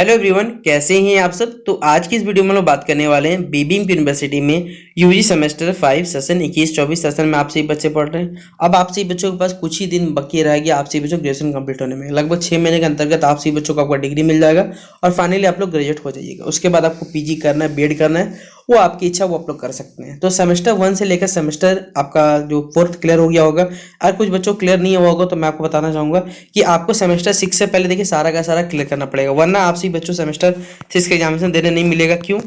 Hello everyone, कैसे हैं आप सब। तो आज की इस वीडियो में हम लोग बात करने वाले हैं बीबीएम यूनिवर्सिटी में यूजी सेमेस्टर 5 सेशन 21-24 सेशन में आप सभी बच्चे पढ़ रहे हैं। अब आप सभी बच्चों के पास कुछ ही दिन बाकी रह गया आप सभी बच्चों ग्रेजुएशन कंप्लीट होने में। लगभग 6 महीने के अंतर्गत आप सभी बच्चों को आपका डिग्री मिल जाएगा और फाइनली आप लोग ग्रेजुएट हो जाइएगा। उसके बाद आपको पीजी करना है, बीएड करना है, वो आपकी इच्छा, वो आप लोग कर सकते हैं। तो सेमेस्टर 1 से लेकर सेमेस्टर आपका जो 4th क्लियर हो गया होगा। अगर कुछ बच्चों क्लियर नहीं हुआ होगा तो मैं आपको बताना चाहूंगा कि आपको सेमेस्टर 6 से पहले देखिए सारा का सारा क्लियर करना पड़ेगा, वरना आप सभी बच्चों सेमेस्टर 6 का एग्जामिनेशन देने नहीं मिलेगा। क्यों?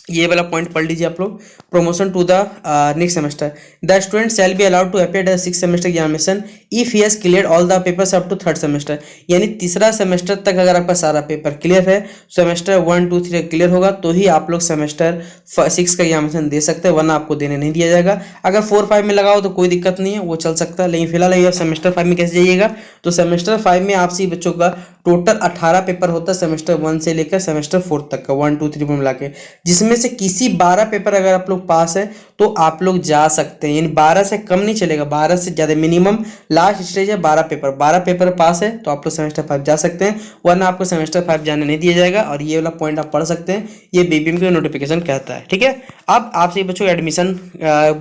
ये वाला पॉइंट पढ़ लीजिए आप लोग। Promotion to the next semester, the student shall be allowed to appear the 6th semester examination if he has clear all the papers up to 3rd semester. यानी तीसरा सेमेस्टर तक अगर आपका सारा पेपर क्लियर है, सेमेस्टर 1, 2, 3 क्लियर होगा तो ही आप लोग सेमेस्टर 6 का एग्जामिनेशन दे सकते हैं, वरना आपको देने नहीं दिया जाएगा। अगर 4, 5 में लगाओ तो कोई दिक्कत नहीं है, वो चल सकता है। लेकिन फिलहाल ये सेमेस्टर 5 में कैसे जाइएगा, तो सेमेस्टर 5 में आप सभी बच्चों का टोटल 18 पेपर होता है सेमेस्टर 1 से लेकर सेमेस्टर 4 तक का, 1, 2, 3 में मिला के, जिसमें से किसी 12 पेपर अगर आप लोग पास है तो आप लोग जा सकते हैं। यानी 12 से कम नहीं चलेगा, 12 से ज़्यादा, मिनिमम लास्ट स्टेज है 12 पेपर। 12 पेपर पास है तो आप लोग सेमेस्टर 5 जा सकते हैं, वरना आपको सेमेस्टर 5 जाने नहीं दिया जाएगा। और ये वाला पॉइंट आप पढ़ सकते हैं, ये बीबीएम का नोटिफिकेशन कहता है। ठीक है, अब आप सभी बच्चों का एडमिशन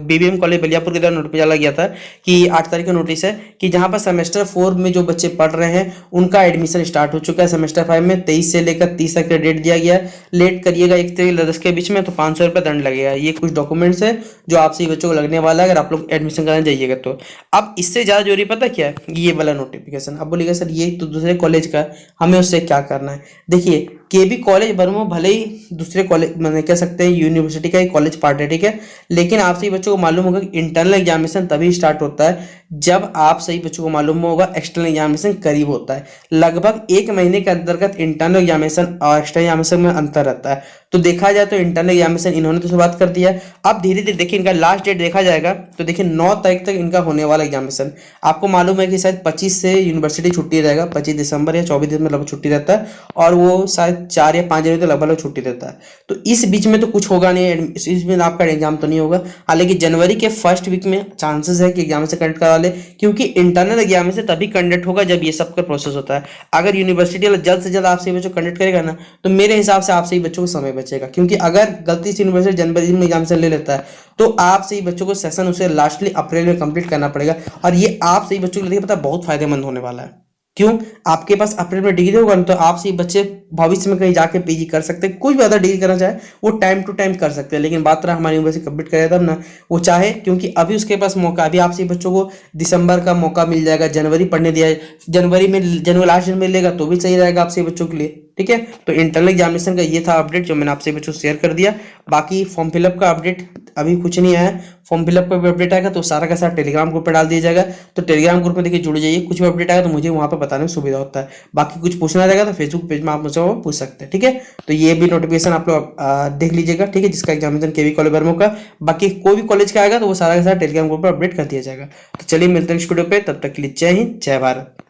बीबीएम कॉलेज बलियापुर की तरफ नोटिस डाला गया था कि 8 तारीख का नोटिस है कि जहां पर सेमेस्टर 4 में जो बच्चे पढ़ रहे हैं उनका एडमिशन स्टार्ट हो चुका है। सेमेस्टर 5 में 23 से लेकर 30 तक का डेट दिया गया है। लेट करिएगा 1 से 10 के बीच में तो 500 रुपये दंड लगेगा। ये कुछ डॉक्यूमेंट्स है जो आप सभी बच्चों को लगने वाला है अगर आप लोग एडमिशन कराने जाइएगा तो। अब इससे ज़्यादा जरूरी पता क्या है, ये वाला नोटिफिकेशन। अब बोलिएगा सर ये तो दूसरे कॉलेज का, हमें उससे क्या करना है। देखिए, केबी कॉलेज बर्मो भले ही दूसरे कॉलेज मैंने कह सकते हैं यूनिवर्सिटी का एक कॉलेज पार्ट है, ठीक है, लेकिन आप सभी बच्चों को मालूम होगा कि इंटरनल एग्जामिनेशन तभी स्टार्ट होता है जब आप सही बच्चों को मालूम होगा एक्सटर्नल एग्जामिनेशन करीब होता है। लगभग 1 महीने के अंतर्गत इंटरनल एग्जामिनेशन और एक्सटर्नल एग्जामिनेशन में अंतर रहता है। तो देखा जाए तो इंटरनल एग्जामिनेशन इन्होंने तो शुरुआत कर दिया है। अब धीरे धीरे देखिए इनका लास्ट डेट देखा जाएगा तो देखिए 9 तारीख तक इनका होने वाला एग्जामिनेशन। आपको मालूम है कि शायद 25 से यूनिवर्सिटी छुट्टी रहेगा, 25 दिसंबर या 24 दिसंबर लगभग छुट्टी रहता है, और वो शायद 4 या 5 जनवरी तक लगभग छुट्टी रहता है। तो इस बीच में तो कुछ होगा नहीं, इस में आपका एग्जाम तो नहीं होगा। हालांकि जनवरी के फर्स्ट वीक में चांसेस है कि एग्जाम से कंडक्ट करा ले, क्योंकि इंटरनल एग्जाम से तभी कंडक्ट होगा जब ये सब का प्रोसेस होता है। अगर यूनिवर्सिटी वाला जल्द से जल्द आप सभी बच्चों कंडक्ट करेगा ना तो मेरे हिसाब से आप सभी बच्चों को समय बचेगा। क्योंकि अगर गलती से यूनिवर्सिटी जनवरी में एग्जाम से ले लेता है तो आप सही बच्चों को सेशन उसे लास्टली अप्रैल में कंप्लीट करना पड़ेगा। और ये आप सही बच्चों के लिए पता बहुत फायदेमंद होने वाला है। क्यों? आपके पास अप्रैल में डिग्री होगा ना तो आप सही बच्चे भविष्य में कहीं जाके पीजी कर सकते हैं। कोई भी अदर डिग्री करना चाहे वो टाइम टू टाइम कर सकते हैं। लेकिन बात रहा हमारी यूनिवर्सिटी कंप्लीट करे तब ना वो चाहे, क्योंकि अभी उसके पास मौका, अभी आप सही बच्चों को दिसंबर का मौका मिल जाएगा, जनवरी पढ़ने दिया है, जनवरी में लास्ट जनवरी लेगा तो भी सही रहेगा आप सही बच्चों के लिए। ठीक है, तो इंटरनल एग्जामिनेशन का ये था अपडेट जो मैंने आपसे बच्चों शेयर कर दिया। बाकी फॉर्म फिलअप का अपडेट अभी कुछ नहीं आया, फॉर्म फिलअप का भी अपडेट आएगा तो सारा का सारा टेलीग्राम ग्रुप पे डाल दिया जाएगा। तो टेलीग्राम ग्रुप में देखिए जुड़ जाइए, कुछ भी अपडेट आएगा तो मुझे वहाँ पे बताने में सुविधा होता है। बाकी कुछ पूछना रहेगा तो फेसबुक पेज में आप मुझसे पूछ सकते हैं। ठीक है, तो ये भी नोटिफिकेशन आप लोग देख लीजिएगा, ठीक है, जिसका एग्जामिनेशन केवी कॉलेज बर्मो का। बाकी कोई भी कॉलेज का आएगा तो वो सारा का सारा टेलीग्राम ग्रुप पर अपडेट कर दिया जाएगा। तो चलिए मिलते हैं नेक्स्ट वीडियो पे, तब तक के लिए जय हिंद, जय भारत।